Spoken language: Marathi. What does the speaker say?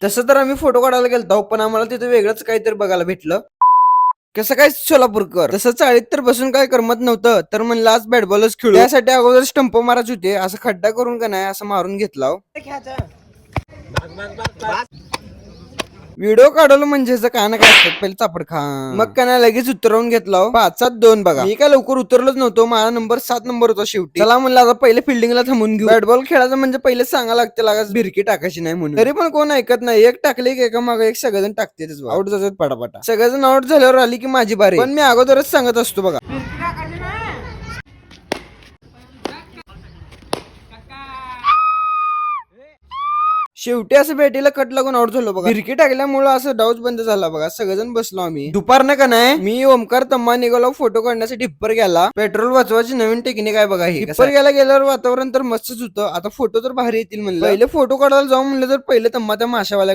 तसं तर आम्ही फोटो काढायला गेलतो, पण आम्हाला तिथे वेगळंच काहीतरी बघायला भेटलं. कसं काय सोलापूरकर, तसं चाळीत तर बसून काय करमत नव्हतं, तर म्हणलं आज बॅट बॉलच खेळू. त्यासाठी अगोदर स्टंप मारायचे होते, असं खड्डा करून का नाही असं मारून घेतला हो. व्हिडिओ काढवलं म्हणजे काय ना काय असतात, पहिले चापड खा मग का नाही लगेच उतरवून घेतला हो. 5-7-2 बघा. मी काय लवकर उतरलोच नव्हतो, माझा नंबर 7 नंबर होता शेवटी. चला म्हणलं आता पहिले फिल्डिंगला थांबून घेऊ. बॅट बॉल खेळायचं म्हणजे पहिले सांगा लागते लागाच भिरकी टाकायची नाही म्हणून. तरी पण कोण ऐकत नाही, एक टाकले की एका मागे एक सगळेजण टाकतेच, आउट जातात पटापटा. सगळेजण आउट झाल्यावर आली की माझी बारी, पण मी अगोदरच सांगत असतो बघा. शेवटी असं बॅटीला कट लागून आउट झालो बघा. फिरकी टाकल्यामुळे असं डाऊच बंद झाला बघा. सगळेजण बसलो आम्ही. दुपारनं का नाही मी ओमकार तम्मा निघालो फोटो काढण्यासाठी. हिप्पर गेला. पेट्रोल वाचवायची नवीन टेक्निक आहे बघा ही. हिप्पर गेल्यावर वातावरण तर मस्तच होतं. आता फोटो तर भारी येतील म्हणलं. पहिले फोटो काढायला जाऊ म्हणलं तर पहिले तम्मा त्या माशावाल्या